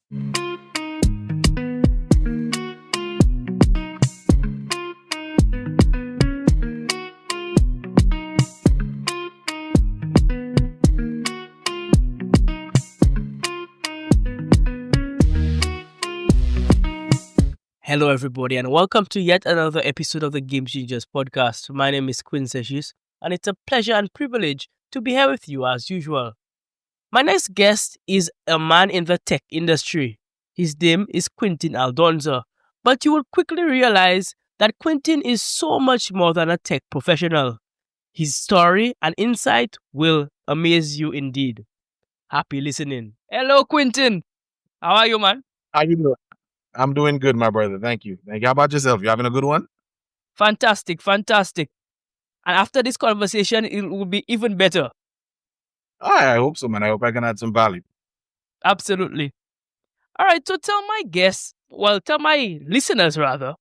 Hello, everybody, and welcome to yet another episode of the Game Changers podcast. My name is Queentin, and it's a pleasure and privilege to be here with you as usual. My next guest is a man in the tech industry. His name is Queentin Aldonza, but you will quickly realize that Queentin is so much more than a tech professional. His story and insight will amaze you indeed. Happy listening. Hello, Queentin. How are you, man? How you doing? I'm doing good, my brother. Thank you. How about yourself? You having a good one? Fantastic. And after this conversation, it will be even better. I hope so, man. I hope I can add some value. Absolutely. All right, so tell my listeners rather,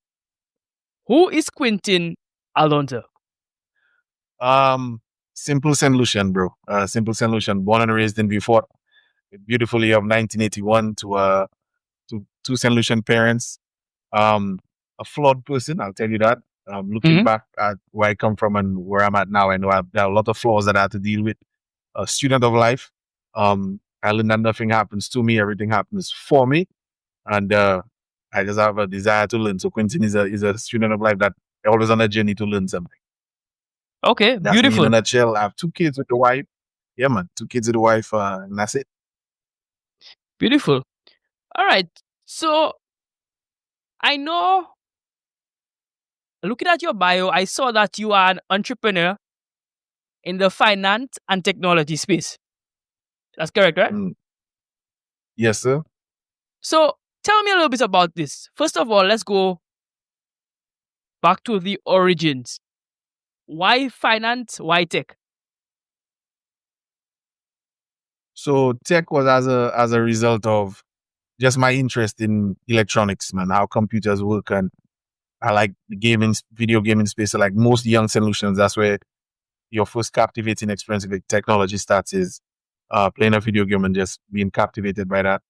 who is Queentin Aldonza? Simple solution, bro. Simple solution. Born and raised in Beaufort. Beautifully of 1981 to two St. Lucian parents. A flawed person, I'll tell you that. Looking back at where I come from and where I'm at now, I know there are a lot of flaws that I have to deal with. A student of life. I learned that nothing happens to me, everything happens for me. And I just have a desire to learn. So Queentin is a student of life that always on a journey to learn something. Okay, That's beautiful. me in a nutshell. I have 2 kids with the wife. Yeah, man. 2 kids with the wife, and that's it. Beautiful. All right. So I know, looking at your bio, I saw that you are an entrepreneur in the finance and technology space. That's correct, right? Yes, sir. So tell me a little bit about this. First of all, let's go back to the origins. Why finance? Why tech? So tech was as a result of just my interest in electronics, man, how computers work, and I like the video gaming space. So like most young solutions, that's where your first captivating experience with technology starts, is playing a video game and just being captivated by that.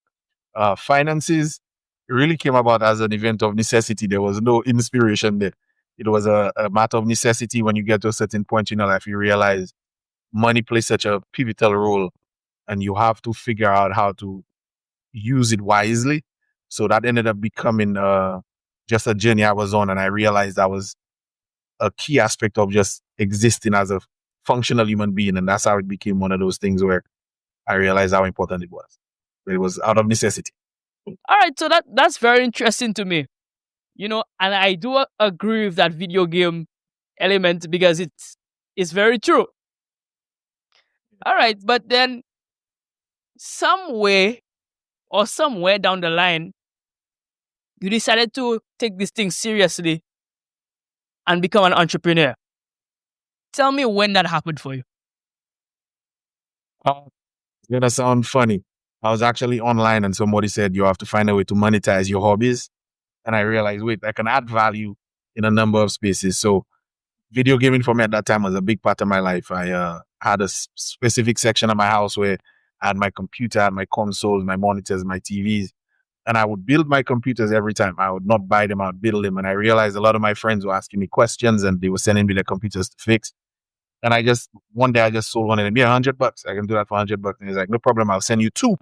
Finances really came about as an event of necessity. There was no inspiration there. It was a matter of necessity. When you get to a certain point in your life, you realize money plays such a pivotal role and you have to figure out how to use it wisely. So that ended up becoming just a journey I was on. And I realized that was a key aspect of just existing as a functional human being. And that's how it became one of those things where I realized how important it was. It was out of necessity. All right, so that's very interesting to me. And I do agree with that video game element because it's very true. All right, but then some way or somewhere down the line, you decided to take this thing seriously and become an entrepreneur. Tell me when that happened for you. It's gonna sound funny. I was actually online and somebody said you have to find a way to monetize your hobbies. And I realized, wait, I can add value in a number of spaces. So video gaming for me at that time was a big part of my life. I had a specific section of my house where I had my computer, I had my consoles, my monitors, my TVs. And I would build my computers every time. I would not buy them, I would build them. And I realized a lot of my friends were asking me questions and they were sending me their computers to fix. And one day I just sold one of them. Yeah, $100. I can do that for $100. And he's like, no problem, I'll send you 2.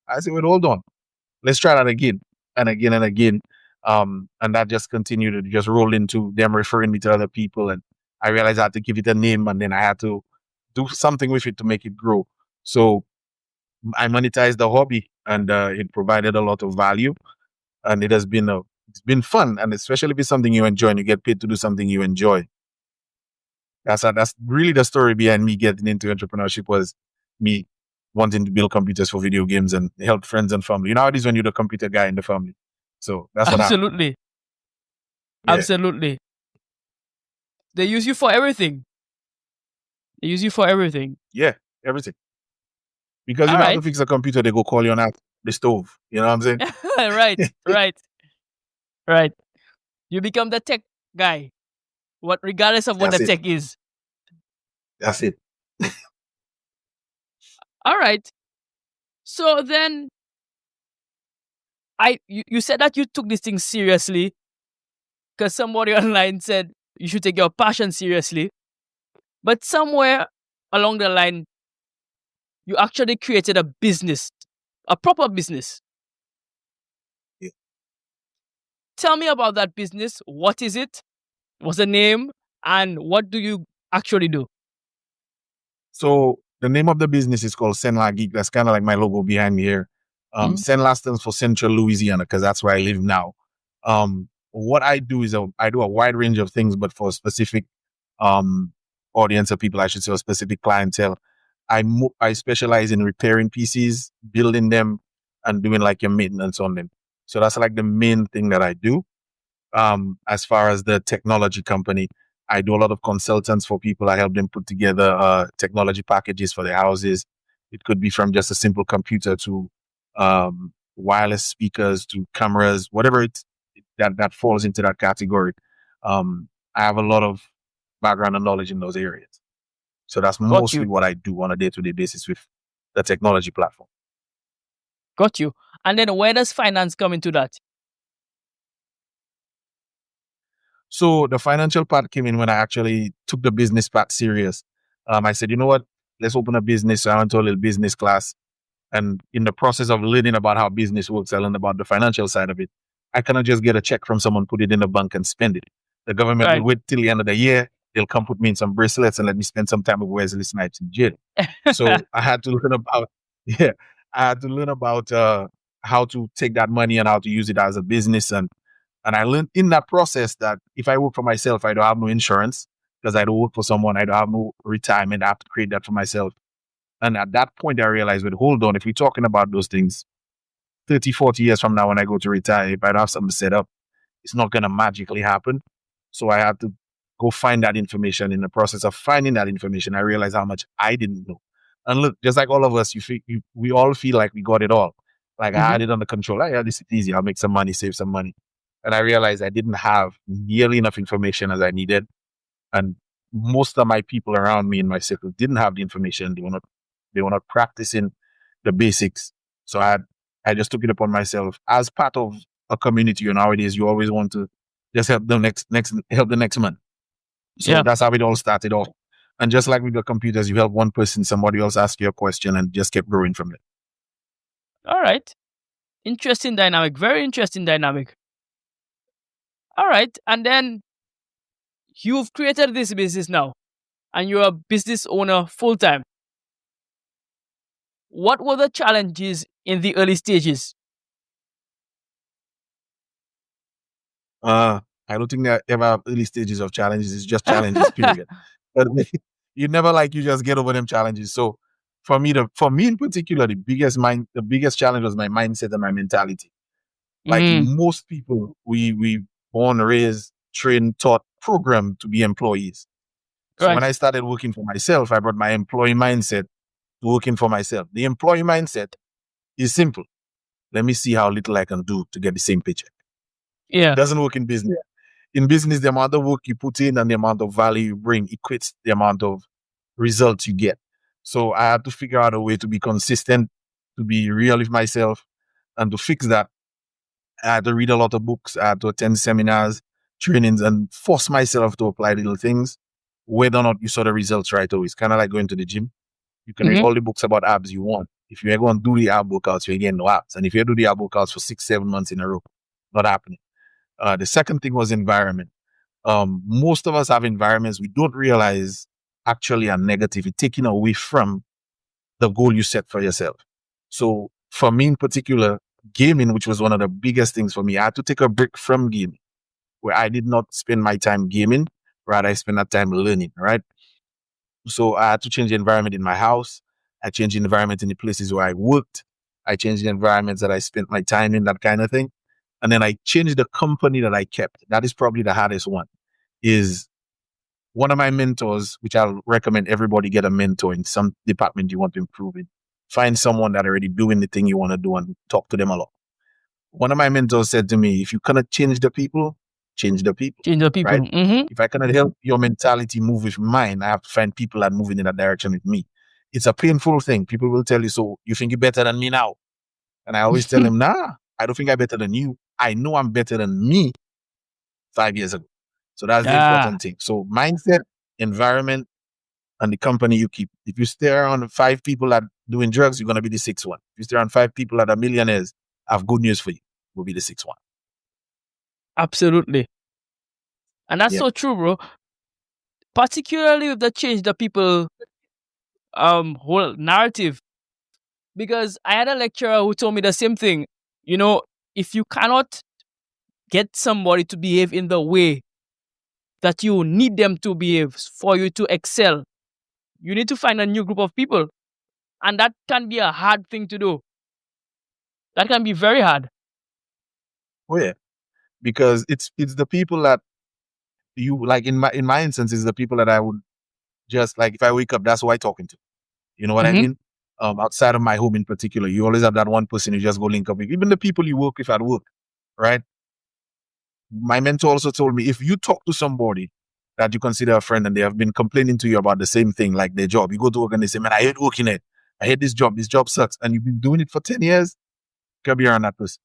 I said, wait, hold on. Let's try that again and again and again. And that just continued to just roll into them referring me to other people. And I realized I had to give it a name and then I had to do something with it to make it grow. So I monetized the hobby and it provided a lot of value. And it's been fun. And especially if it's something you enjoy and you get paid to do something you enjoy. That's really the story behind me getting into entrepreneurship, was me wanting to build computers for video games and help friends and family. You know how it is when you're the computer guy in the family. So that's what happened. Absolutely. Yeah. Absolutely. They use you for everything. Yeah, everything. Because you know how to fix a computer, they go call you on the stove. You know what I'm saying? Right. You become the tech guy. Regardless of what That's the it. tech is. That's it. All right. So then, you said that you took this thing seriously because somebody online said you should take your passion seriously. But somewhere along the line, you actually created a business, a proper business. Yeah. Tell me about that business. What is it? What's the name? And what do you actually do? So the name of the business is called Senla Geek. That's kind of like my logo behind me here. Mhm. Senla stands for Central Louisiana because that's where I live now. What I do is I do a wide range of things, but for a specific um, audience of people, I should say, a specific clientele. I specialize in repairing PCs, building them, and doing like your maintenance on them. So that's like the main thing that I do. As far as the technology company, I do a lot of consultants for people. I help them put together technology packages for their houses. It could be from just a simple computer to wireless speakers to cameras, whatever that falls into that category. I have a lot of background and knowledge in those areas. So that's Got mostly you. what I do on a day-to-day basis with the technology platform. Got you. And then where does finance come into that? So the financial part came in when I actually took the business part serious. I said, you know what? Let's open a business. So I went to a little business class. And in the process of learning about how business works, I learned about the financial side of it. I cannot just get a check from someone, put it in the bank and spend it. The government will Right. wait till the end of the year. They'll come put me in some bracelets and let me spend some time with Wesley Snipes in jail. So I had to learn about, yeah, I had to learn about how to take that money and how to use it as a business. And I learned in that process that if I work for myself, I don't have no insurance because I don't work for someone. I don't have no retirement. I have to create that for myself. And at that point, I realized, well, hold on, if we're talking about those things 30, 40 years from now, when I go to retire, if I don't have something set up, it's not going to magically happen. So I had to go find that information. In the process of finding that information, I realized how much I didn't know. And look, just like all of us, we all feel like we got it all. Like I Hmm. had it under control. Yeah, this is easy. I'll make some money, save some money. And I realized I didn't have nearly enough information as I needed. And most of my people around me in my circle didn't have the information. They were not practicing the basics. So I just took it upon myself as part of a community. And nowadays you always want to just help the next man. So Yeah. that's how it all started off. And just like with the computers, you help one person, somebody else ask you a question and just kept growing from it. All right. Interesting dynamic. Very interesting dynamic. All right. And then you've created this business now and you're a business owner full time. What were the challenges in the early stages? I don't think there ever have early stages of challenges. It's just challenges, period. But you never like you just get over them challenges. So for me in particular, the biggest challenge was my mindset and my mentality. Like Mm, most people, we born, raised, trained, taught, programmed to be employees. So when right. I started working for myself, I brought my employee mindset to working for myself. The employee mindset is simple. Let me see how little I can do to get the same paycheck. Yeah. Doesn't work in business. In business, the amount of work you put in and the amount of value you bring equates the amount of results you get. So I had to figure out a way to be consistent, to be real with myself, and to fix that. I had to read a lot of books. I had to attend seminars, trainings, and force myself to apply little things. Whether or not you saw the results right away, it's kind of like going to the gym. You can read Hmm. all the books about abs you want. If you're going to do the ab workouts, you're getting no abs. And if you do the ab workouts for 6, 7 months in a row, not happening. The second thing was environment. Most of us have environments we don't realize actually are negative. It's taken away from the goal you set for yourself. So for me in particular, gaming, which was one of the biggest things for me, I had to take a break from gaming where I did not spend my time gaming, rather I spent that time learning, right? So I had to change the environment in my house. I changed the environment in the places where I worked. I changed the environments that I spent my time in, that kind of thing. And then I changed the company that I kept. That is probably the hardest one. Is one of my mentors, which I'll recommend everybody get a mentor in some department you want to improve in. Find someone that already doing the thing you want to do and talk to them a lot. One of my mentors said to me, if you cannot change the people, change the people, Change the people. right? If I cannot help your mentality move with mine, I have to find people that move in that direction with me. It's a painful thing. People will tell you, so you think you're better than me now? And I always tell them, nah, I don't think I'm better than you. I know I'm better than me 5 years ago. So that's the Ah, important thing. So mindset, environment, and the company you keep. If you stay around 5 people that doing drugs, you're gonna be the sixth one. If you stay around 5 people that are millionaires, I have good news for you. Will be the sixth one. absolutely. And that's Yeah. so true, bro. Particularly with the change the people whole narrative. Because I had a lecturer who told me the same thing. You know, if you cannot get somebody to behave in the way that you need them to behave for you to excel, you need to find a new group of people. And that can be a hard thing to do. That can be very hard. Oh yeah. Because it's the people that you like in my instance is the people that I would just like if I wake up, that's who I talking to. You know what I Mm-hmm. mean? Outside of my home in particular, you always have that one person you just go link up with. Even the people you work with at work, right? My mentor also told me if you talk to somebody that you consider a friend and they have been complaining to you about the same thing, like their job, you go to work and they say, "Man, I hate working it. I hate this job. This job sucks," and you've been doing it for 10 years, you can be around that person.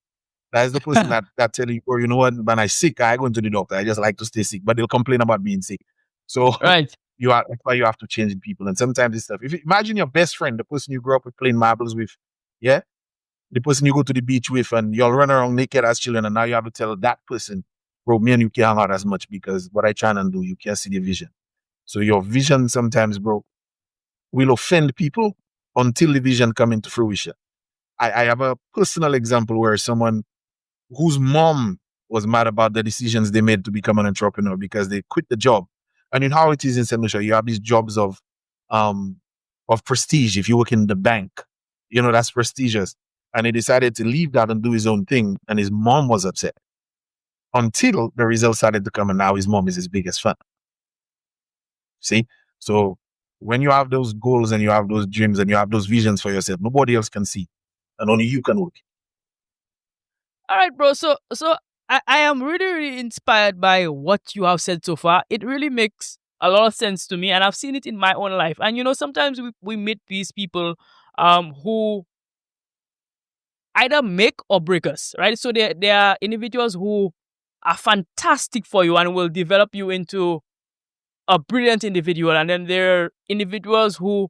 That is the person that tell you, "Or you know what? When I sick, I go into the doctor. I just like to stay sick," but they'll complain about being sick. So Right. that's why you have to change people. And sometimes it's stuff. If you imagine your best friend, the person you grew up with playing marbles with, yeah, the person you go to the beach with, and you'll run around naked as children, and now you have to tell that person, bro, me and you can't hang out as much because what I try and do, you can't see the vision. So your vision sometimes, bro, will offend people until the vision come into fruition. I have a personal example where someone whose mom was mad about the decisions they made to become an entrepreneur because they quit the job. And in how it is in St. Lucia, you have these jobs um of prestige. If you work in the bank, you know, that's prestigious. And he decided to leave that and do his own thing. And his mom was upset until the results started to come. And now his mom is his biggest fan. See? So when you have those goals and you have those dreams and you have those visions for yourself, nobody else can see. And only you can work. All right, bro. So I am really, really inspired by what you have said so far. It really makes a lot of sense to me, and I've seen it in my own life. And you know, sometimes we meet these people who either make or break us, right? So they are individuals who are fantastic for you and will develop you into a brilliant individual. And then there are individuals who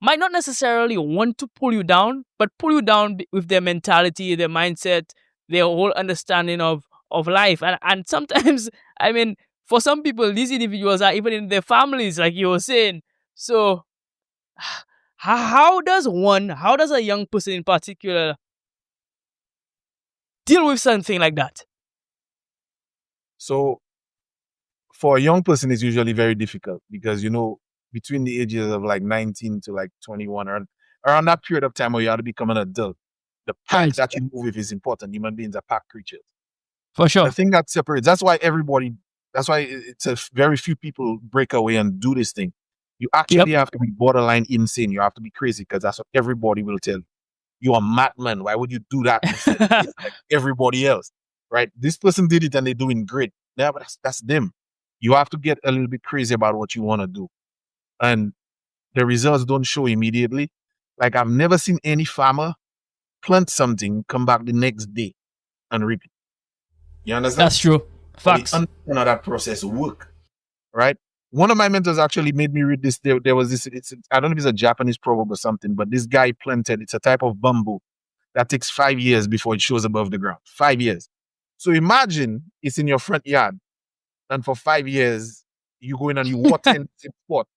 might not necessarily want to pull you down, but pull you down with their mentality, their mindset, their whole understanding of life. And sometimes, I mean, for some people, these individuals are even in their families, like you were saying. So how does a young person in particular deal with something like that? So for a young person, it's usually very difficult because, you know, between the ages of like 19 to like 21 or around that period of time where you have to become an adult, the pack Right. that you move with is important. Human beings are pack creatures. For The sure. thing that separates, that's why it's a very few people break away and do this thing. You Yep. actually have to be borderline insane. You have to be crazy because that's what everybody will tell you. You're a madman. Why would you do that instead of this, like everybody else? Right? This person did it and they're doing great. Yeah, but that's them. You have to get a little bit crazy about what you want to do. And the results don't show immediately. Like I've never seen any farmer plant something, come back the next day and reap it. You understand? That's true. But the Facts. understand how that process work, right? One of my mentors actually made me read this. There was this. I don't know if it's a Japanese proverb or something, but this guy planted. It's a type of bamboo that takes 5 years before it shows above the ground. 5 years. So imagine it's in your front yard, and for 5 years you go in and you water in the same spot.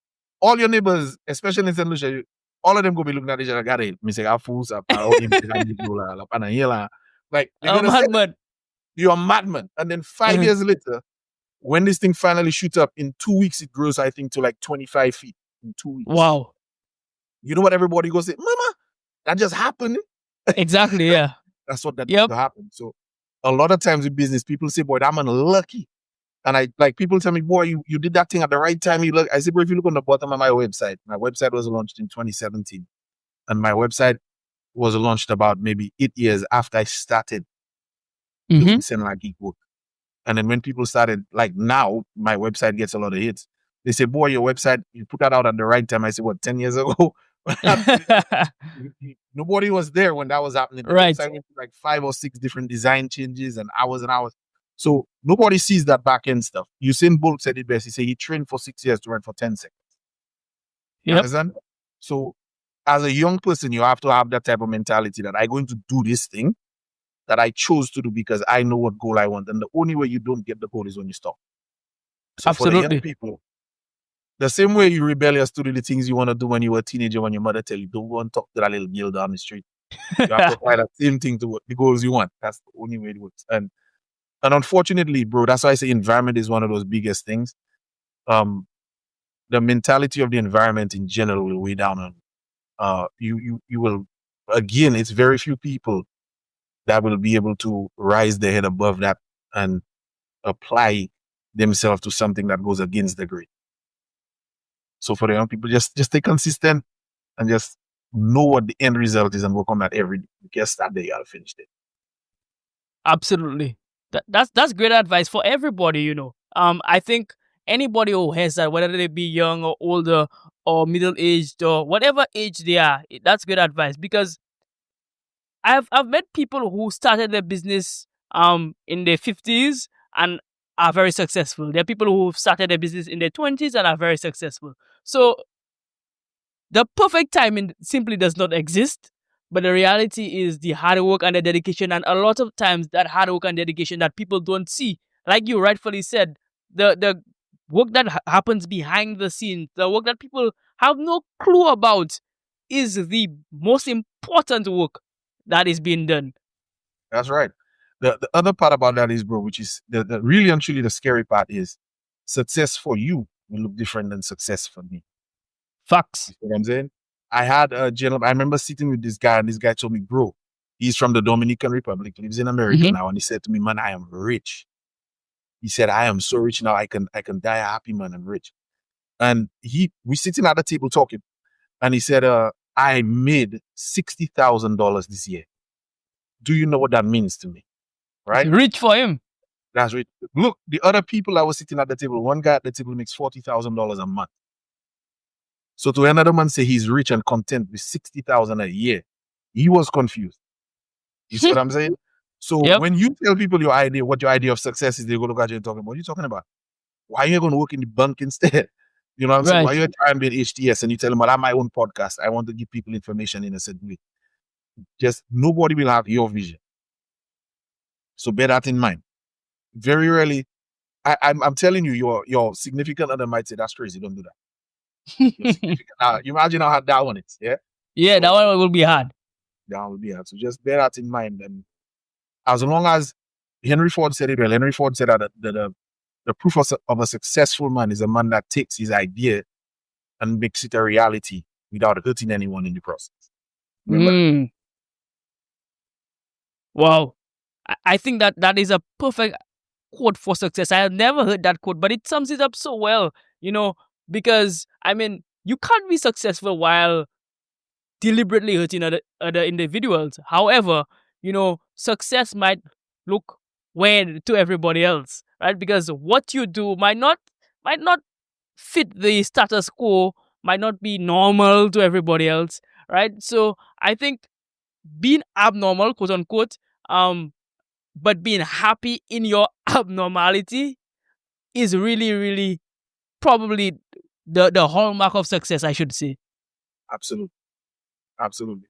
All your neighbors, especially in St. Lucia, all of them go be looking at each other. Gary, me say, like they're A gonna say madman. you're a madman. And then five Uh, years later, when this thing finally shoots up, in 2 weeks, it grows, I think, to like 25 feet in 2 weeks. wow. You know what everybody goes say, Mama, that just happened. Exactly. Yeah. That's what that Yep. happened. So a lot of times in business, people say, boy, I'm unlucky. And I like people tell me, boy, you did that thing at the right time. You look, I said, bro, if you look on the bottom of my website was launched in 2017. And my website was launched about maybe 8 years after I started Mm-hmm. doing Send Geek work. And then when people started, like now, my website gets a lot of hits. They say, boy, your website, you put that out at the right time. I said, what, 10 years ago? Nobody was there when that was happening. The Right. website went through like 5 or 6 different design changes and hours and hours. So nobody sees that back end stuff. Usain Bolt said it best. He said he trained for 6 years to run for 10 seconds. You Yep. understand? So as a young person, you have to have that type of mentality that I'm going to do this thing that I chose to do because I know what goal I want. And the only way you don't get the goal is when you stop. So for the young Absolutely. people, the same way you rebellious to do the things you want to do when you were a teenager, when your mother tell you, don't go and talk to that little girl down the street. You have to apply that same thing to the goals you want. That's the only way it works. And unfortunately, bro, that's why I say environment is one of those biggest things. The mentality of the environment in general will weigh down on you will, again, it's very few people that will be able to rise their head above that and apply themselves to something that goes against the grain. So for the young people, just stay consistent and just know what the end result is and work on that every day. You can't start there, you gotta finish it. Absolutely. That's great advice for everybody, you know. I think anybody who has that, whether they be young or older or middle aged or whatever age they are, that's good advice because I've met people who started their business in their 50s and are very successful. There are people who started their business in their 20s and are very successful. So the perfect timing simply does not exist. But the reality is the hard work and the dedication, and a lot of times that hard work and dedication that people don't see, like you rightfully said, the work that happens behind the scenes, the work that people have no clue about, is the most important work that is being done. That's right. The other part about that is, bro, which is the really and truly the scary part is success for you will look different than success for me. Facts. You see what I'm saying? I had a gentleman, I remember sitting with this guy, and this guy told me, bro, he's from the Dominican Republic, lives in America Mm-hmm. now. And he said to me, man, I am rich. He said, I am so rich now, I can die a happy man and rich. And we sitting at the table talking, and he said, I made $60,000 this year. Do you know what that means to me? Right? Rich for him. That's right. Look, the other people that were sitting at the table, one guy at the table makes $40,000 a month. So to another man say he's rich and content with 60,000 a year, he was confused. You see what I'm saying? So Yep. when you tell people what your idea of success is, they go look at you and talking about, what are you talking about? Why are you going to work in the bank instead? You know what I'm saying? Why Right. are you trying to be an HTS and you tell them, well, I have my own podcast. I want to give people information in a certain way. Just nobody will have your vision. So bear that in mind. Very rarely, I'm telling you, your significant other might say, that's crazy, don't do that. Your significant, you imagine how hard that one is, yeah? Yeah, that So one will be hard. that will be hard. So just bear that in mind. And as long as Henry Ford said it well, Henry Ford said that the proof of a successful man is a man that takes his idea and makes it a reality without hurting anyone in the process. Remember that. Wow. I think that is a perfect quote for success. I have never heard that quote, but it sums it up so well, you know, because I mean, you can't be successful while deliberately hurting other individuals. However, you know, success might look weird to everybody else, right? Because what you do might not fit the status quo, might not be normal to everybody else, right? So I think being abnormal, quote unquote, but being happy in your abnormality is really, really probably the hallmark of success, I should say. Absolutely. Absolutely.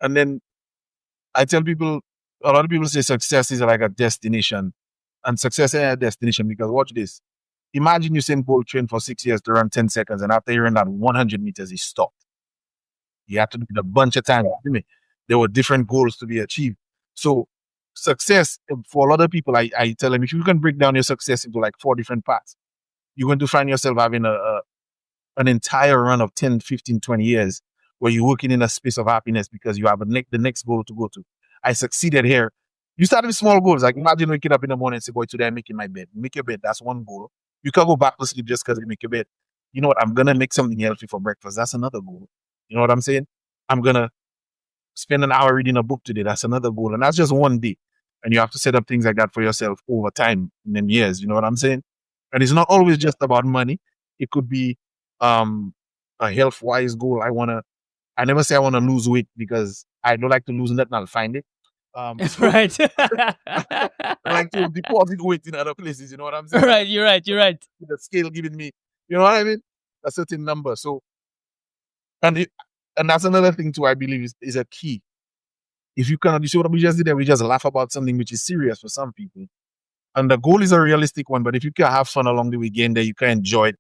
And then I tell people, a lot of people say success is like a destination. And success ain't a destination because watch this. Imagine Usain Bolt trained for 6 years to run 10 seconds, and after he ran that 100 meters, he stopped. He had to do it a bunch of times. There were different goals to be achieved. So success for a lot of people, I tell them, if you can break down your success into like 4 different parts, you're going to find yourself having an entire run of 10, 15, 20 years where you're working in a space of happiness because you have the next goal to go to. I succeeded here. You start with small goals. Like imagine waking up in the morning and say, boy, today I'm making my bed. Make your bed. That's one goal. You can go back to sleep just because you make your bed. You know what? I'm going to make something healthy for breakfast. That's another goal. You know what I'm saying? I'm going to spend an hour reading a book today. That's another goal. And that's just one day. And you have to set up things like that for yourself over time in them years. You know what I'm saying? And it's not always just about money. It could be a health-wise goal. I never say I want to lose weight because I don't like to lose nothing. I'll find it. So Right. I like to deposit weight in other places. You know what I'm saying? Right. You're right. You're right. The scale giving me, you know what I mean? A certain number. So, and it, and that's another thing too, I believe is a key. If you cannot, you see what we just did there? We just laugh about something which is serious for some people. And the goal is a realistic one, but if you can have fun along the way, again, there you can enjoy it,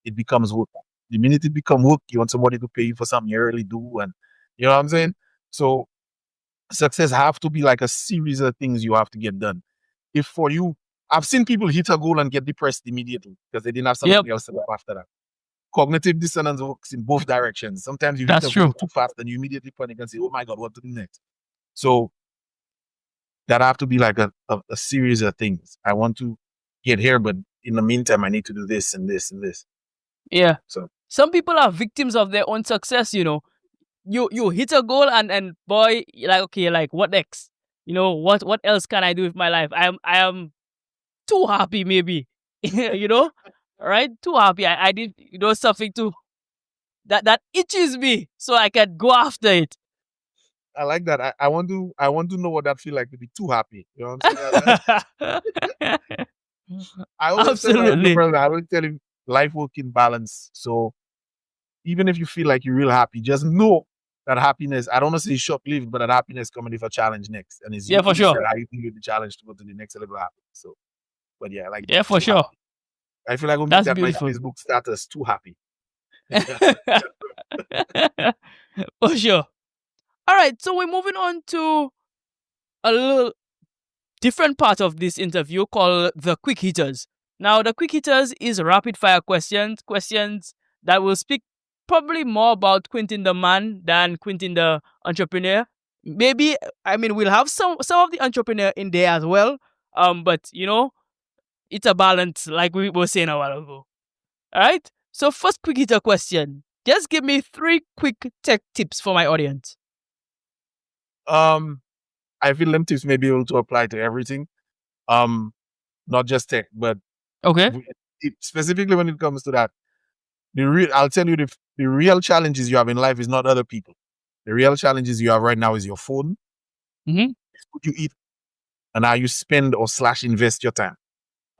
it becomes work. The minute it becomes work, you want somebody to pay you for something you really do. And you know what I'm saying? So success have to be like a series of things you have to get done. If for you, I've seen people hit a goal and get depressed immediately because they didn't have Yep. something else to do after that. Cognitive dissonance works in both directions. Sometimes you hit That's a true. goal too fast and you immediately panic and say, oh my God, what to do next? So that have to be like a series of things. I want to get here, but in the meantime, I need to do this and this and this. Yeah. So Some people are victims of their own success, you know. You hit a goal and boy, you're like, okay, like what next? You know, what else can I do with my life? I am too happy, maybe. You know? Right? Too happy. I did, you know, something to that itches me so I can go after it. I like that. I want to know what that feel like to be too happy. You know what I'm saying? I always tell my younger Absolutely. brother, I always tell him life work in balance. So even if you feel like you're real happy, just know that happiness, I don't want to say short lived, but that happiness coming with a challenge next. And it's you Yeah, to for decide sure. how you deal with the challenge to go to the next level of happiness. So but yeah, like Yeah, for too happy. sure. I feel like I'm That's at my beautiful. Facebook status, too happy. For sure. All right, so we're moving on to a little different part of this interview called the quick hitters. Now, the quick hitters is rapid fire questions that will speak probably more about Quentin the man than Quentin the entrepreneur. Maybe, I mean, we'll have some of the entrepreneur in there as well. But you know, it's a balance, like we were saying a while ago. All right. So, first quick hitter question: just give me 3 quick tech tips for my audience. I feel them tips may be able to apply to everything. Not just tech, but Okay. specifically when it comes to that, I'll tell you the real challenges you have in life is not other people. The real challenges you have right now is your phone, Mm-hmm. it's what you eat, and how you spend or slash invest your time.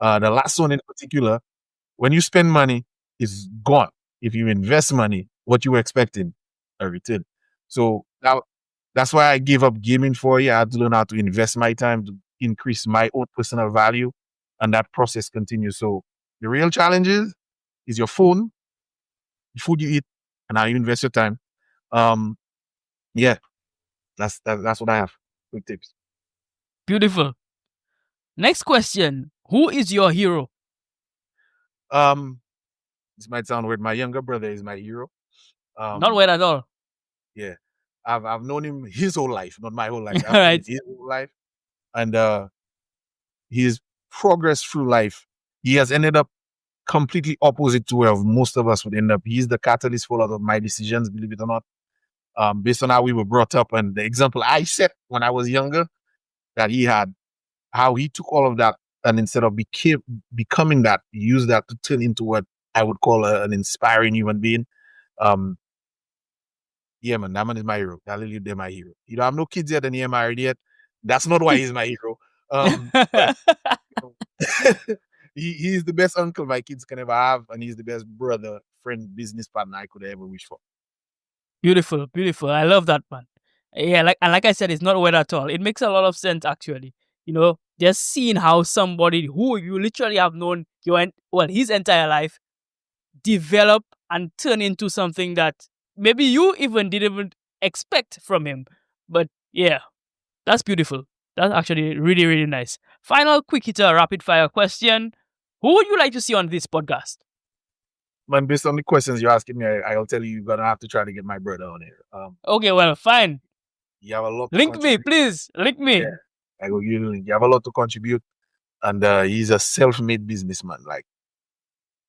The last one in particular, when you spend money, is gone. If you invest money, what you were expecting, a return. So that's why I gave up gaming for a year. I had to learn how to invest my time to increase my own personal value, and that process continues. So the real challenge is your phone, the food you eat, and how you invest your time. Um, yeah, that's what I have. Quick tips. Beautiful. Next question: who is your hero? Um, this might sound weird. My younger brother is my hero. Not Um, weird at all. yeah, I've known him his whole life, not my whole life. All I've known him right. his whole life, and his progress through life, he has ended up completely opposite to where most of us would end up. He's the catalyst for a lot of my decisions, believe it or not. Based on how we were brought up and the example I set when I was younger that he had, how he took all of that and instead of becoming that, he used that to turn into what I would call an inspiring human being. Um, yeah, man, that man is my hero. I literally, they're my hero. You know, I have no kids yet and he ain't married yet. That's not why he's my hero. But you know, he's the best uncle my kids can ever have, and he's the best brother, friend, business partner I could ever wish for. Beautiful, beautiful. I love that, man. Yeah, like I said, it's not weird at all. It makes a lot of sense actually. You know, just seeing how somebody who you literally have known his entire life develop and turn into something that maybe you even didn't even expect from him. But yeah, that's beautiful. That's actually really, really nice. Final quick hitter rapid fire question. Who would you like to see on this podcast? Man, based on the questions you're asking me, I'll tell you, you're gonna have to try to get my brother on here. Okay, well, fine. You have a lot to Link me, contribute. please. Link me. Yeah, I go give you the link. You have a lot to contribute, and he's a self-made businessman. Like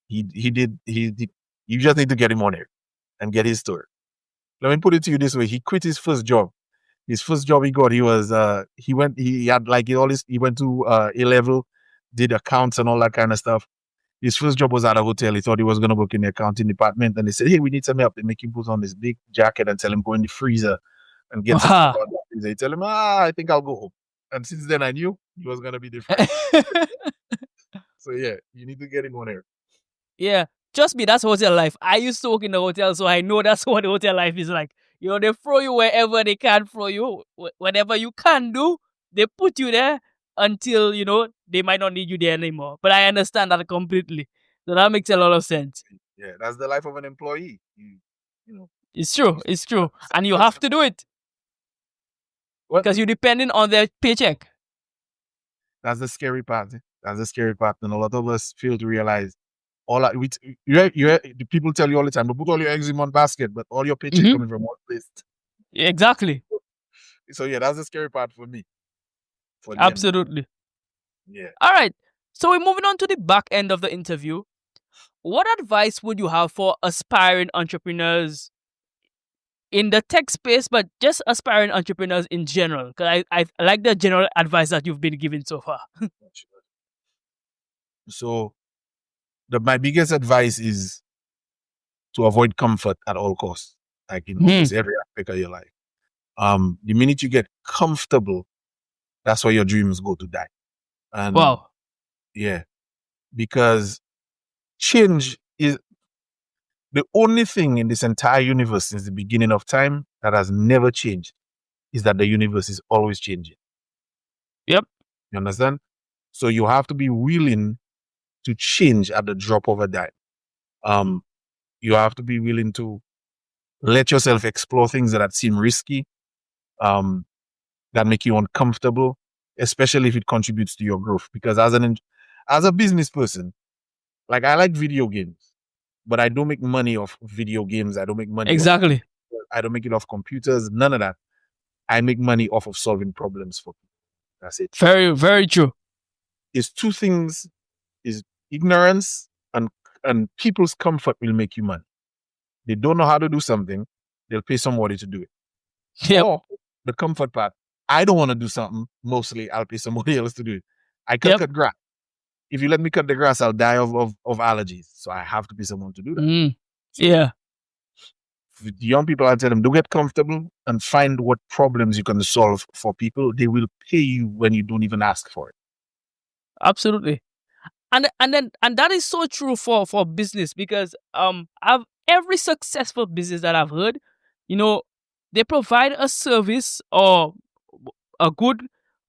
he did. You just need to get him on here and get his story. Let me put it to you this way: he quit his first job. His first job he got, he went to A level, did accounts and all that kind of stuff. His first job was at a hotel. He thought he was going to work in the accounting department. And they said, hey, we need some help. They make him put on this big jacket and tell him go in the freezer and get some stuff Wow. out of the freezer. They tell him, I think I'll go home. And since then, I knew he was going to be different. So, yeah, you need to get him on here. Yeah. Trust me, that's hotel life. I used to work in the hotel, so I know that's what the hotel life is like. You know, they throw you wherever they can throw you. Whatever you can do, they put you there until, you know, they might not need you there anymore. But I understand that completely. So that makes a lot of sense. Yeah, that's the life of an employee. You know. It's true. It's true. And you have to do it. Because you're depending on their paycheck. That's the scary part. That's the scary part. And a lot of us fail to realize the people tell you all the time, but put all your eggs in one basket, but all your paycheck coming from one place. Exactly. So yeah, that's the scary part for me. Absolutely. Yeah. All right. So we're moving on to the back end of the interview. What advice would you have for aspiring entrepreneurs in the tech space, but just aspiring entrepreneurs in general? Because I like the general advice that you've been given so far. So my biggest advice is to avoid comfort at all costs, like in almost every aspect of your life. The minute you get comfortable, that's where your dreams go to die. And wow. Yeah. Because change is the only thing in this entire universe since the beginning of time that has never changed is that the universe is always changing. Yep. You understand? So you have to be willing to change at the drop of a dime. You have to be willing to let yourself explore things that seem risky, that make you uncomfortable, especially if it contributes to your growth. Because as a business person, like I like video games, but I don't make money off video games. I don't make money. Exactly. I don't make it off computers. None of that. I make money off of solving problems for people. That's it. Very, very true. It's two things: is ignorance and people's comfort will make you money. They don't know how to do something, they'll pay somebody to do it. Yep. Or the comfort part, I don't want to do something, mostly I'll pay somebody else to do it. I can cut grass. If you let me cut the grass, I'll die of allergies. So I have to pay someone to do that. Yeah. With young people, I tell them, don't get comfortable and find what problems you can solve for people. They will pay you when you don't even ask for it. Absolutely. And that is so true for business, because every successful business that I've heard, you know, they provide a service or a good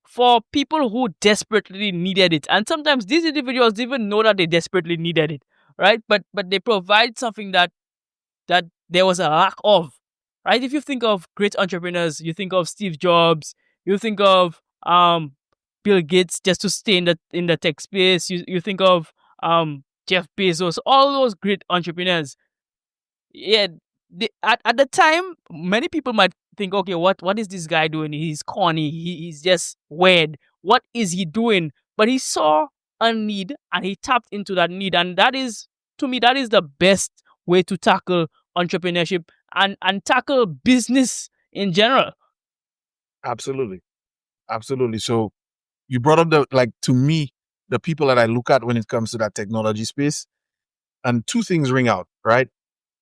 for people who desperately needed it. And sometimes these individuals didn't even know that they desperately needed it, right? But they provide something that there was a lack of, right? If you think of great entrepreneurs, you think of Steve Jobs, you think of Bill Gates, just to stay in the tech space. You think of Jeff Bezos, all those great entrepreneurs. Yeah, at the time, many people might think, okay, what is this guy doing? He's corny. He's just weird. What is he doing? But he saw a need and he tapped into that need, and that is, to me, that is the best way to tackle entrepreneurship and tackle business in general. Absolutely. So you brought up to me, the people that I look at when it comes to that technology space, and two things ring out, right?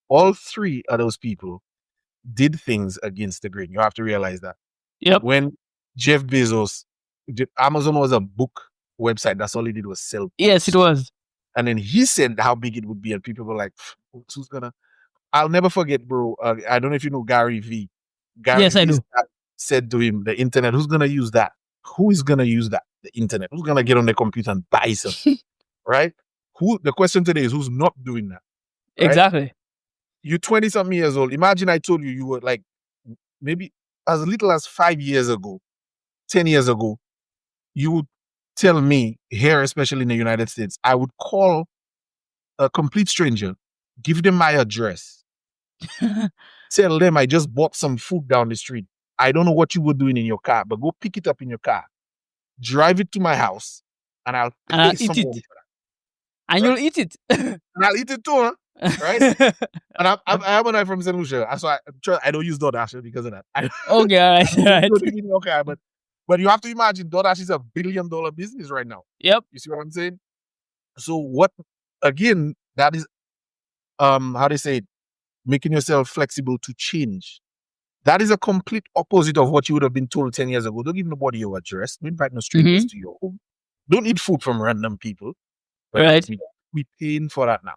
All three of those people did things against the grain. You have to realize that. Yep. When Jeff Bezos, Amazon was a book website. That's all he did was sell books. Yes, it was. And then he said how big it would be, and people were like, who's gonna? I'll never forget, bro. I don't know if you know Gary V. Yes, I do. Said to him, the internet, who's gonna use that? Who is gonna use that? The internet. Who's gonna get on the computer and buy something? Right? The question today is, who's not doing that? Right? Exactly. You're 20-something years old. Imagine I told you were like maybe as little as 5 years ago, 10 years ago, you would tell me here, especially in the United States, I would call a complete stranger, give them my address, tell them I just bought some food down the street. I don't know what you were doing in your car, but go pick it up in your car, drive it to my house, and I'll pay someone for that. And you'll eat it. And I'll eat it too, huh? Right? And I'm an from St. Lucia, so I don't use DoorDash because of that. Okay, all right. Okay, but you have to imagine DoorDash is $1 billion business right now. Yep. You see what I'm saying? So what again, that is how they say it, making yourself flexible to change. That is a complete opposite of what you would have been told 10 years ago. Don't give nobody your address. Don't invite no strangers Mm-hmm. to your home. Don't eat food from random people. But Right. we paying for that now.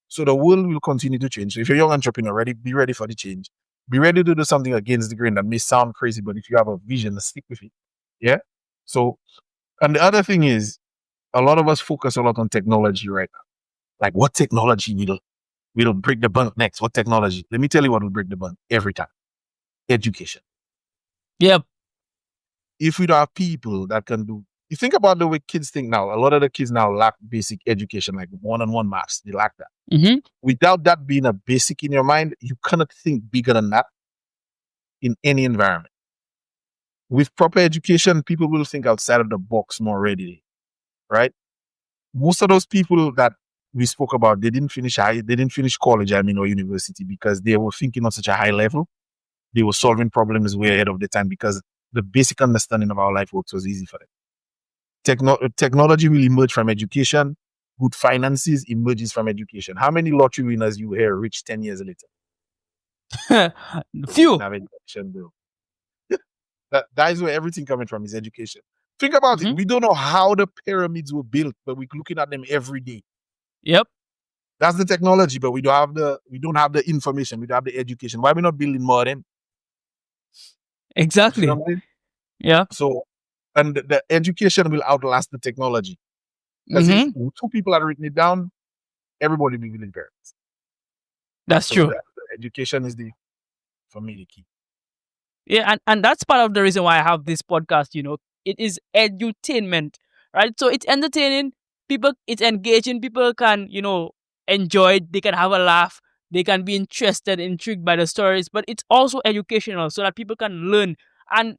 So the world will continue to change. So if you're a young entrepreneur, be ready for the change. Be ready to do something against the grain that may sound crazy, but if you have a vision, stick with it. Yeah. So, and the other thing is, a lot of us focus a lot on technology right now. Like, what technology will break the bank next? What technology? Let me tell you what will break the bank every time. Education. Yep. If we don't have people that can do, you think about the way kids think now. A lot of the kids now lack basic education, like one-on-one maths. They lack that. Mm-hmm. Without that being a basic in your mind, you cannot think bigger than that in any environment. With proper education, people will think outside of the box more readily, right? Most of those people that we spoke about, they didn't finish college, or university, because they were thinking on such a high level. They were solving problems way ahead of the time because the basic understanding of how life works was easy for them. Technology will emerge from education. Good finances emerges from education. How many lottery winners you hear rich 10 years later? Few. Have education, bro. That is where everything coming from is education. Think about it. Mm-hmm. We don't know how the pyramids were built, but we're looking at them every day. Yep. That's the technology, but we don't have the information. We don't have the education. Why are we not building more of them? Exactly. You know what I mean? Yeah. So, and the education will outlast the technology. Because if Mm-hmm. two people had written it down, everybody will be building pyramids. That's So true. the education is for me, the key. Yeah, and that's part of the reason why I have this podcast. It is edutainment, right? So it's entertaining people, it's engaging. People can enjoy it. They can have a laugh. They can be interested, intrigued by the stories. But it's also educational, so that people can learn. And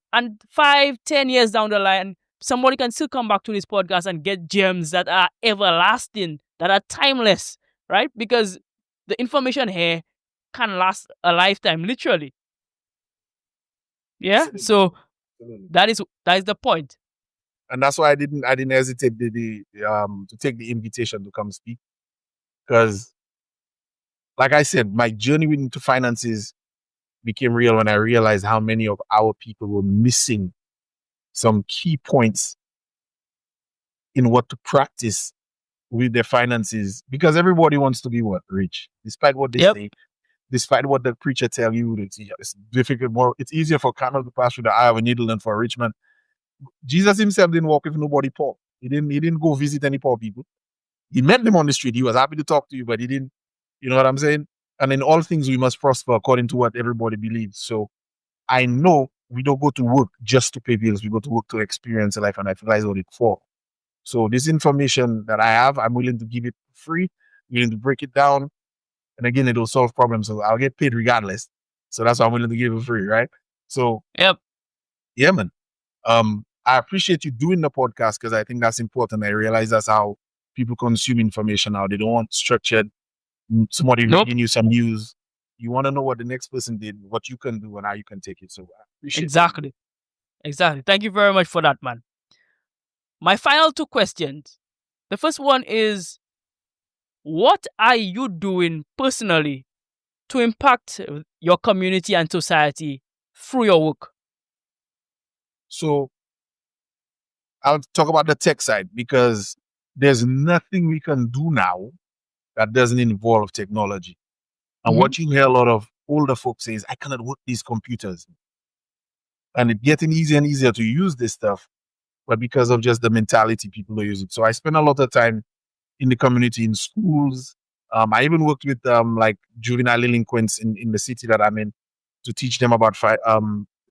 5, 10 years down the line, somebody can still come back to this podcast and get gems that are everlasting, that are timeless, right? Because the information here can last a lifetime, literally. Yeah. Absolutely. So Absolutely. that is the point. And that's why I didn't hesitate to take the invitation to come speak, because, like I said, my journey into finances became real when I realized how many of our people were missing some key points in what to practice with their finances, because everybody wants to be rich, despite what they Yep. say, despite what the preacher tell you. It's difficult. It's easier for camel to pass through the eye of a needle than for a rich man. Jesus himself didn't walk with nobody poor. He didn't go visit any poor people. He met them on the street. He was happy to talk to you, but he didn't. You know what I'm saying? And in all things, we must prosper according to what everybody believes. So I know we don't go to work just to pay bills. We go to work to experience life, and I realize what it's for. So this information that I have, I'm willing to give it free, willing to break it down. And again, it'll solve problems. So I'll get paid regardless. So that's why I'm willing to give it free, right? So Yep. yeah, man. I appreciate you doing the podcast, because I think that's important. I realize that's how people consume information now. They don't want structured, somebody Nope. reading you some news. You want to know what the next person did, what you can do, and how you can take it. So I appreciate Exactly. Exactly. Thank you very much for that, man. My final 2 questions. The first one is, what are you doing personally to impact your community and society through your work? So I'll talk about the tech side, because there's nothing we can do now that doesn't involve technology. And what you hear a lot of older folks say is, I cannot work these computers. And it's getting easier and easier to use this stuff, but because of just the mentality, people are using it. So I spend a lot of time in the community, in schools. I even worked with like juvenile delinquents in the city that I'm in, to teach them about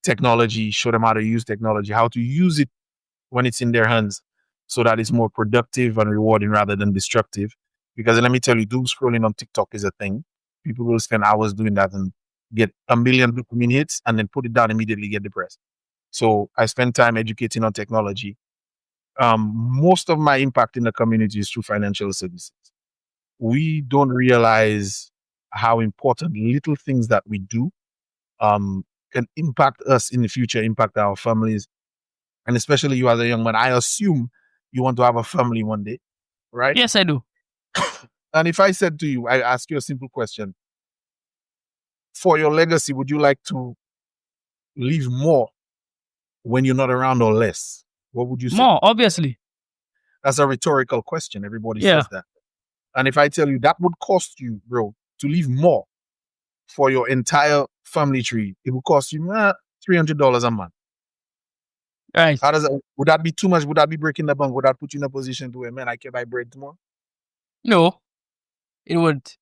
technology, show them how to use technology, how to use it when it's in their hands, so that it's more productive and rewarding rather than destructive. Because let me tell you, doom scrolling on TikTok is a thing. People will spend hours doing that and get a million dopamine hits and then put it down immediately, get depressed. So I spend time educating on technology. Most of my impact in the community is through financial services. We don't realize how important little things that we do can impact us in the future, impact our families, and especially you as a young man. I assume you want to have a family one day, right? Yes, I do. And if I said to you, I ask you a simple question. For your legacy, would you like to leave more when you're not around or less? What would you say? More, obviously. That's a rhetorical question. Everybody Yeah. says that. And if I tell you that would cost you, bro, to leave more for your entire family tree, it would cost you $300 a month. Right. How does that? Would that be too much? Would that be breaking the bank? Would that put you in a position to where, man, I can buy bread tomorrow? No, it wouldn't.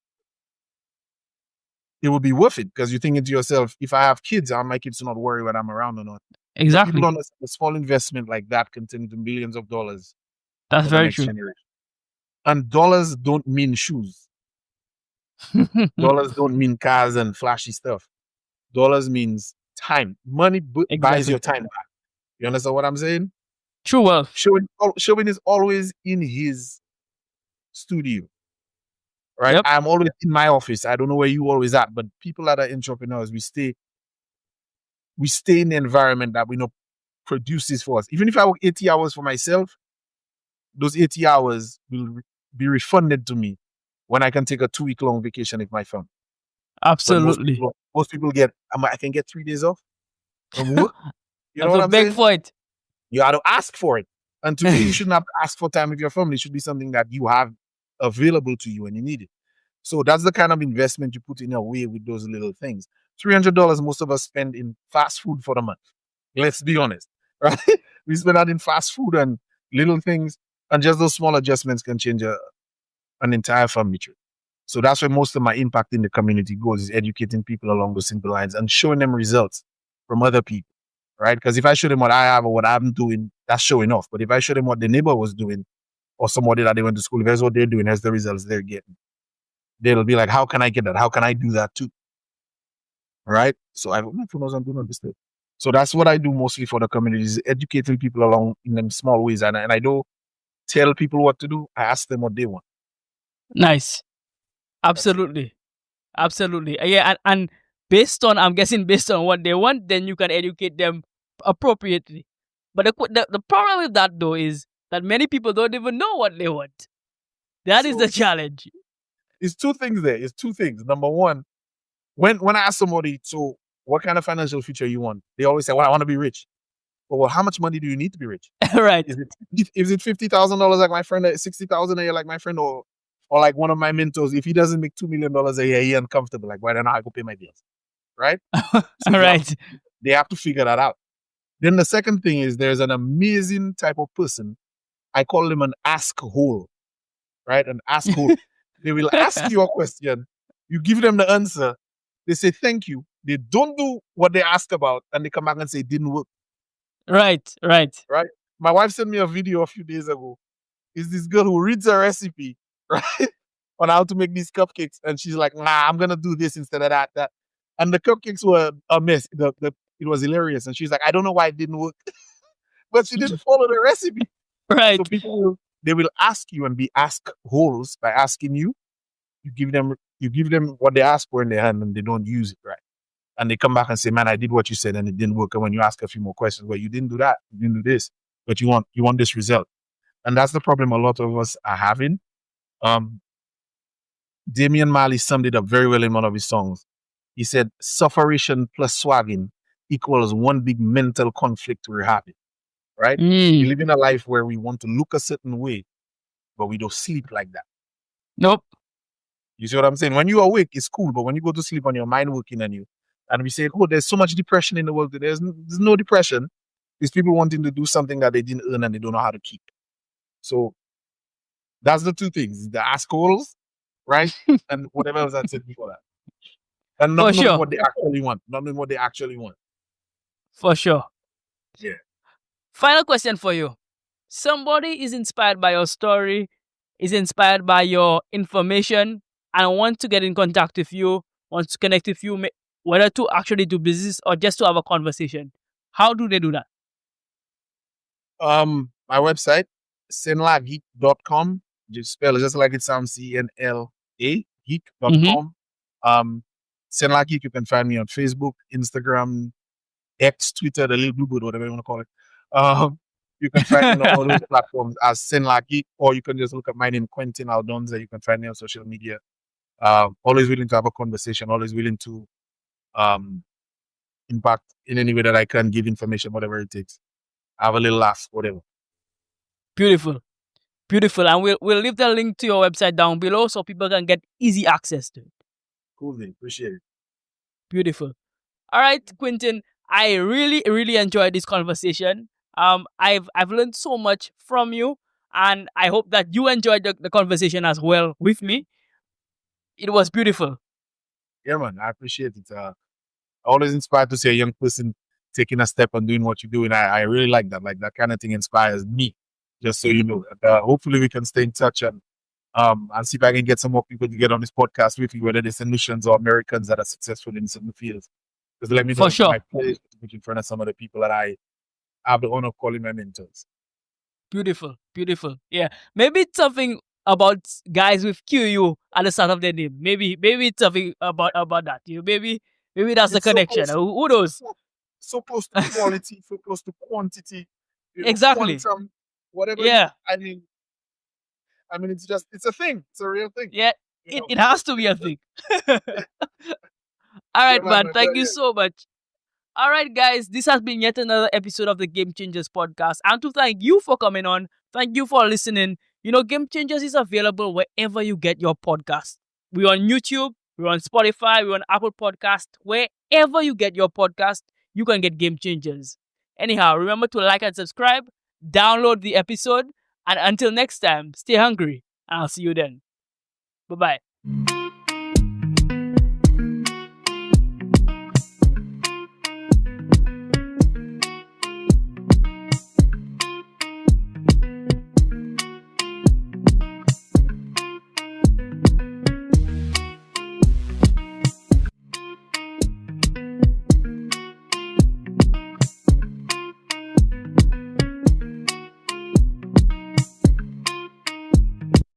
It would be worth it because you're thinking to yourself, if I have kids, I want my kids to not worry when I'm around or not. But Exactly. people don't understand a small investment like that can turn into millions of dollars That's for the very next true. generation. And dollars don't mean shoes. Dollars don't mean cars and flashy stuff. Dollars means time. Money buys Exactly. your time back. You understand what I'm saying? True wealth. Showing is always in his studio, right? Yep. I'm always in my office. I don't know where you always at, but people that are entrepreneurs, we stay in the environment that we know produces for us. Even if I work 80 hours for myself, those 80 hours will be refunded to me when I can take a 2-week long vacation with my family. But Absolutely. most people get, I can get 3 days off from work. You know what I'm beg saying? for it. You have to ask for it. And to me, you shouldn't have to ask for time with your family. It should be something that you have available to you when you need it. So that's the kind of investment you put in a way with those little things. $300 most of us spend in fast food for the month. Let's be honest, right? We spend that in fast food and little things, and just those small adjustments can change an entire family tree. So that's where most of my impact in the community goes, is educating people along those simple lines and showing them results from other people, right? Because if I show them what I have or what I'm doing, that's showing off. But if I show them what the neighbor was doing or somebody that they went to school, if that's what they're doing, that's the results they're getting, they'll be like, how can I get that? How can I do that too? Right? So I don't understand. So that's what I do mostly for the community, is educating people along in them small ways. And I don't tell people what to do. I ask them what they want. Nice. Absolutely. Absolutely. Yeah, and I'm guessing based on what they want, then you can educate them appropriately. But the problem with that though is that many people don't even know what they want. That is the challenge. It's two things there. It's two things. Number one, when I ask somebody, so what kind of financial future you want? They always say, well, I want to be rich. But well, how much money do you need to be rich? Right. Is it $50,000 like my friend, $60,000 a year like my friend, or like one of my mentors? If he doesn't make $2 million a year, he uncomfortable. Like, why don't I go pay my bills? Right? So Right. they have to figure that out. Then the second thing is there's an amazing type of person. I call them an ask hole, right? An ask hole. They will ask you a question. You give them the answer. They say, thank you. They don't do what they asked about, and they come back and say, it didn't work. Right. My wife sent me a video a few days ago. Is this girl who reads a recipe, right, on how to make these cupcakes, and she's like, nah, I'm gonna do this instead of that. And the cupcakes were a mess. It was hilarious, and she's like, I don't know why it didn't work, but she didn't follow the recipe. Right. So people will ask you and be asked holes by asking you. You give them what they ask for in their hand, and they don't use it right. And they come back and say, man, I did what you said and it didn't work. And when you ask a few more questions, well, you didn't do that, you didn't do this, but you want this result. And that's the problem a lot of us are having. Damian Marley summed it up very well in one of his songs. He said, sufferation plus swagging equals one big mental conflict we're having, right? We live in a life where we want to look a certain way, but we don't sleep like that. Nope. You see what I'm saying? When you awake, it's cool, but when you go to sleep on your mind working on you, and we say, oh, there's so much depression in the world. There's no depression. These people wanting to do something that they didn't earn and they don't know how to keep. So that's the two things: the assholes, right, and whatever else I said before that, and not knowing what they actually want. Not knowing what they actually want. For sure. Yeah. Final question for you: somebody is inspired by your story, is inspired by your information, and want to get in contact with you, wants to connect with you, whether to actually do business or just to have a conversation. How do they do that? My website, senlageek.com. Just spell it just like it sounds, CNLA, geek.com. Senlageek, you can find me on Facebook, Instagram, X, Twitter, the little blue bird, whatever you want to call it. You can find me on all those platforms as Sinlaki, or you can just look at my name, Queentin Aldonza. You can find me on social media. Always willing to have a conversation, always willing to um, impact in any way that I can, give information, whatever it takes. Have a little laugh, whatever. Beautiful. Beautiful. And we'll leave the link to your website down below so people can get easy access to it. Cool, man. Appreciate it. Beautiful. All right, Queentin, I really, really enjoyed this conversation. I've learned so much from you, and I hope that you enjoyed the conversation as well with me. It was beautiful. Yeah, man. I appreciate it. Always inspired to see a young person taking a step and doing what you're doing. I really like that. Like that kind of thing inspires me. Just so you know. Hopefully we can stay in touch and see if I can get some more people to get on this podcast with you, whether they're Sanusians or Americans that are successful in certain fields. Because let me know. For It's sure. my pleasure to put you in front of some of the people that I have the honor of calling my mentors. Beautiful. Beautiful. Yeah. Maybe it's something about guys with QU at the start of their name. Maybe it's something about that. Maybe that's the It's so connection. close, Who knows? so close to quality, so close to quantity, Exactly. quantum, whatever. Yeah. I mean, it's a thing. It's a real thing. Yeah. You know? It has to be a thing. All Yeah, right, man. Thank you so much. All right, guys, this has been yet another episode of the Game Changers podcast. And to thank you for coming on, thank you for listening. Game Changers is available wherever you get your podcast. We're on YouTube, we're on Spotify, we're on Apple Podcast. Wherever you get your podcast, you can get Game Changers. Anyhow, remember to like and subscribe, download the episode, and until next time, stay hungry, and I'll see you then. Bye-bye.